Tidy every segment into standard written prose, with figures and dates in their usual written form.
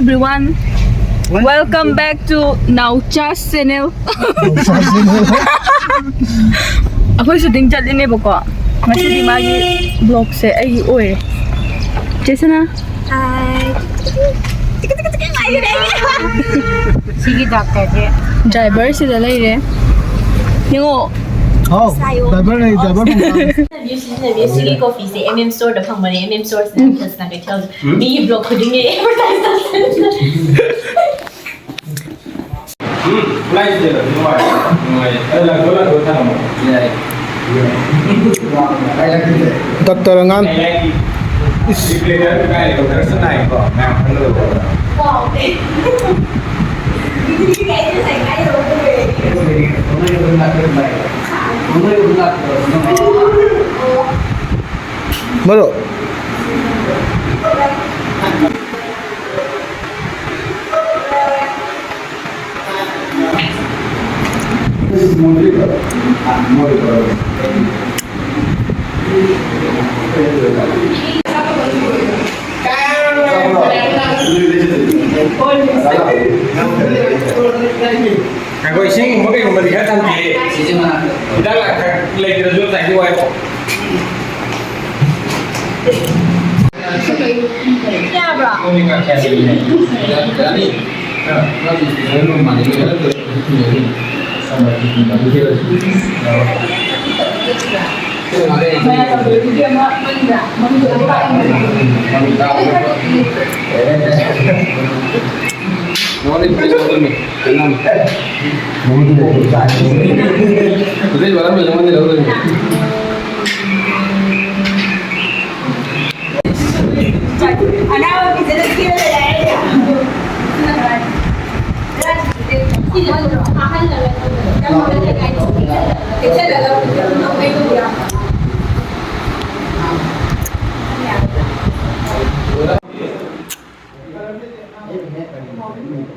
everyone. Welcome back to Nauchas channel. Ako shooting chat ini boko. Masih di magi vlog se ai oi. Jason na. Hi. Sige doctor je. Driver sila lai re. Yung driver này driver Sige coffee se MM store da phang mane MM store se just na ke chal. Me blog khuding e advertise Flight je lah, mulai. Ada gola dua tahun. Ya. doctor ngan Display kai dokter senai kok. Nah, perlu. Wow. Ini kayaknya saya kayak Baru Kalau iseng mungkin melihat nanti. Kita lah lagi terjun tadi wae kok. Ya, bro. Ini nggak kayak gini. Jadi,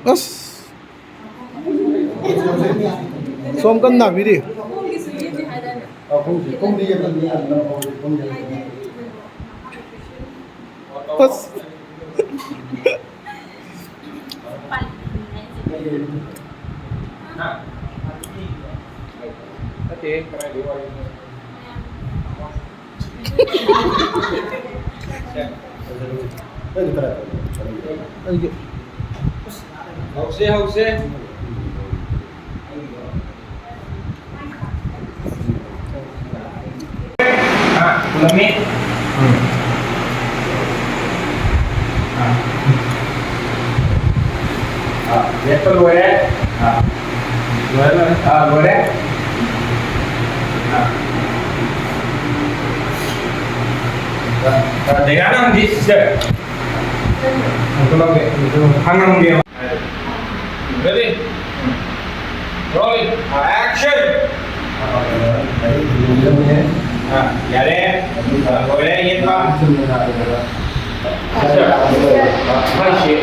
As Xóm cân nặng đi. As Hause. Ulangi. Lihat keluar ya. Keluar ya. Dengan di sini. Hangang dia. Ready? Rolling. Action. Ya deh. Boleh ingin pak? Masih.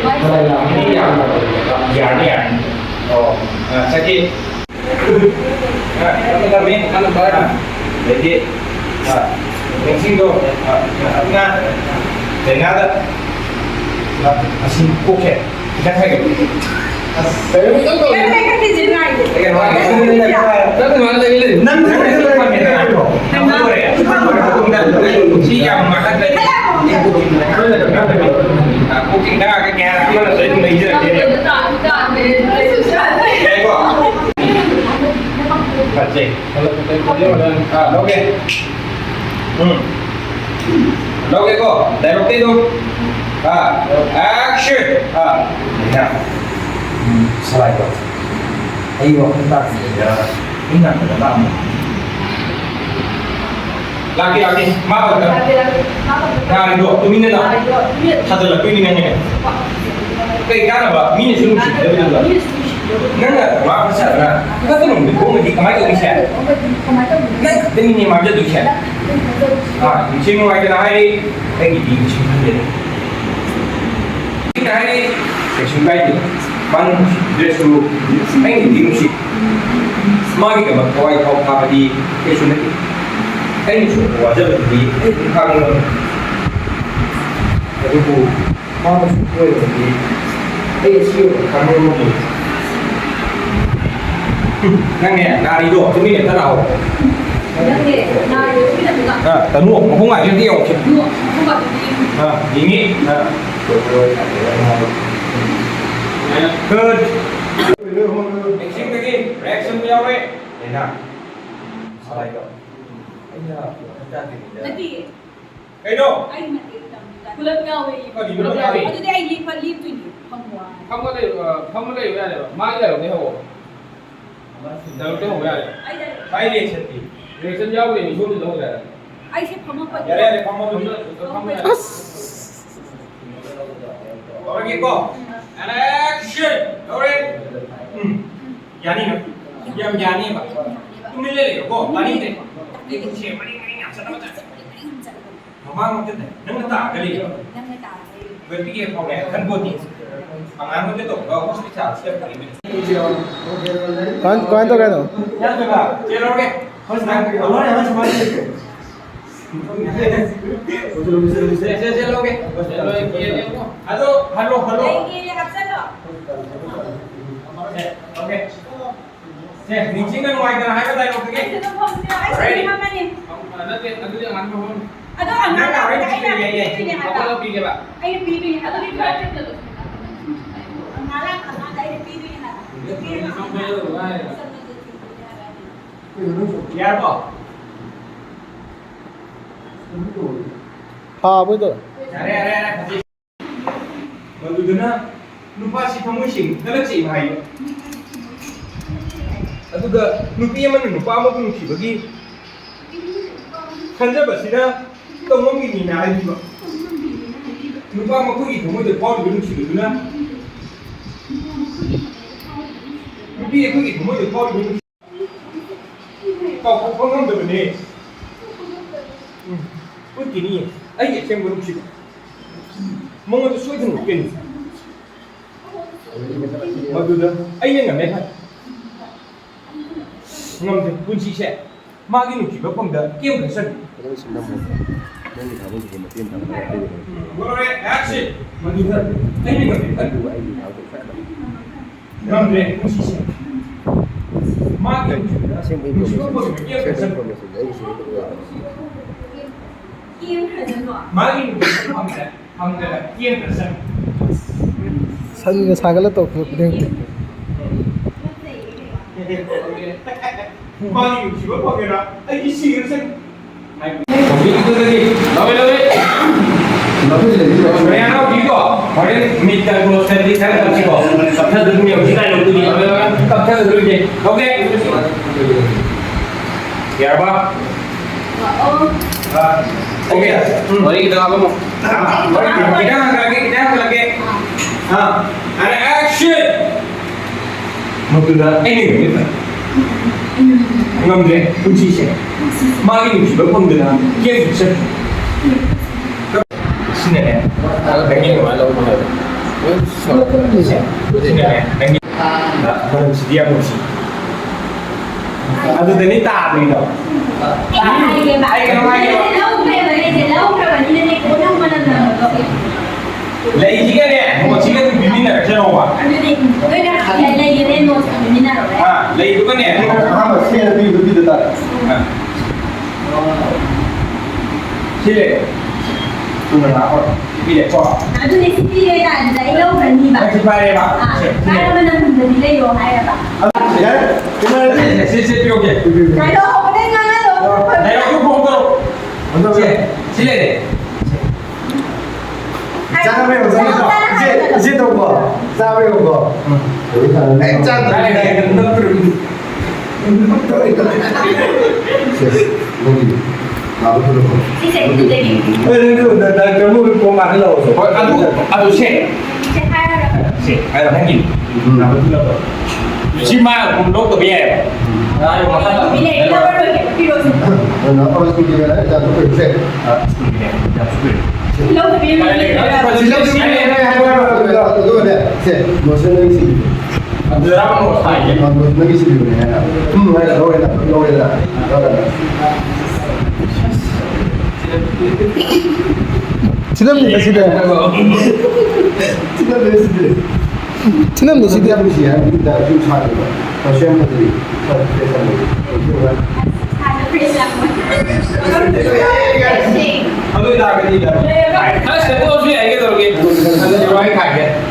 Ini yang ya. Oh, sakit. Kita main kan barang. Jadi, mixing tu. Nah, dengan ada. Masih oke. Kita kayak gitu. Oke kok, dialog itu. Action. Salah itu. Ayo kita ingat dalam. Laki-laki, maaf kan? Nah, dua, tu minat tak? Satu lagi minatnya. Kayak kan apa? Minat suruh sih, tapi tak. Nggak, maaf saja. Kita tu nunggu, kau mesti kemana tu bisa? Nggak, tapi ni macam tu bisa. Di sini macam hari, lagi di sini aja. Kita hari, sesuai itu. Ban dress dulu, main di musik. Semakin kemat kawai kau kapadi, kesulit. Ini semua wajah berdiri, kang. Jadi bu, mau sesuai berdiri. Đây siêu cảm ơn mọi người. Năng nè, nào đi đổ, chúng mình để ta đầu. Ta nuộng, không phải trên tiêu. Ý nghĩ. Good. Anh xem cái gì? Reaction nhau đấy. Để nào. Sao lại cậu? Nanti, Cái đâu? I mati pulang kau ni. Kau di pulang kau ni? Itu dia I live tu ni. Pembuat. không có đây ra được mai đây cái hồ đầu cái hồ ra được I dah. Baik dia cantik. người sân dâu thì mình xuống từ đâu ra I say pembuat. Ya ada kamu không dulu. không ra Orang gitu. And action. Alright. Yani nak. Diam yani apa? Tu ni lele kau. Tadi ni. Ni tu siapa ni nak sana macam. Mama mungkin ni. Nang tak kali. Jangan tak. Berfikir kau ni kan buat ni. Pangan mungkin tu. Kau hospital setiap kali ni. कौन तो कहना Ya tu lah. Celo ke? Harus nak. Allah ni harus mati. Celo ke? rồi kia đi không Halo, halo, halo. Lagi lihat sana. Okay. Nè, mình chỉ cần ngoài cái hai cái tay một cái. I sudah pembuat. I sudah mana ni? nanti dia ngan mau Ada anak. Nak kau I ini dah. apa lo pilih pak I dah pilih. Ada di mana? Anak ada I dah pilih. không biết rồi ai Ya apa? हाँ वही तो Ada. Baru dena lupa si kamu sing, kalau si bahaya. Atau ke nupi yang mana lupa mau pun nupi bagi. Kan je bersih tong mau gini nak lagi ba. Lupa mau pergi kamu tu kau dulu nupi dulu na. Nupi yang pergi kamu tu kau dulu. Kau ngam tu ni. Pun gini, ayah yang belum sih. Mau tu suai tu mungkin. Madu dah, ayah nggak mehak. Ngam tu pun sih saya. Magi nu sih, bapang dah, kiam kesan. Boleh, action. Madu dah, ayah nggak mehak. Ngam tu pun sih saya. Magi nu sih, bapang dah, kiam kesan. Magi nu sih, bapang dah, kiam kesan. सन सागल तो खुद Magi nu sih, bapang dah, ayah sih kesan. Kopi itu tadi, lawe. Saya nak juga, orang minta gua sendiri saya tak sih kok. Tapi dulu ni kita nak tu ni, tapi dulu je. Okey. Ya apa? Okey. mari kita apa mau Kita lagi. Ada action. Mutula ini kita. Ngam deh, kunci saya. Magi ni juga pun dah. Kian bisa. Sini ni. Daging mana lo mana? Sini ni. Daging. Baru sedia mesti. Aduh, ini tak ni tau. Lagi jika ni, mau jika tu bimbing nak macam apa? Lagi tu kan ni. हाँ बस ये अभी भी देता है Sila. Tu nak apa? Bila kau? Nak cepat ni pak. यार तुम्हारे Sila okey. Dah aku pun tu. Sila ni. जाना में हो जाएगा इसे तो होगा सावे होगा एक चांद Dah dah kena terus. dah kamu kau makan lo Aduh set. Set. Ada lagi. Cima pun dok tu biar. Ayo makan. ना और इसको दिया है जादू पे से तो दे से मोशन नहीं सी Ada orang mau saya. नहीं सी भी है है लो है 지금 됐어 지금 됐어 Tinam da Sidi sidi. abu sih ya, kita itu cari lah. Pasien menteri, pasien menteri. ꯑꯗꯨ ꯑꯣꯏꯇꯥꯔꯒꯗꯤ ꯑꯁ ꯀꯩꯅꯣꯁꯨ ꯌꯥꯏ ꯀꯩꯗꯧꯔꯒꯦ ꯑꯗꯨ ꯖꯋꯥꯏ ꯈꯥꯏꯒꯦ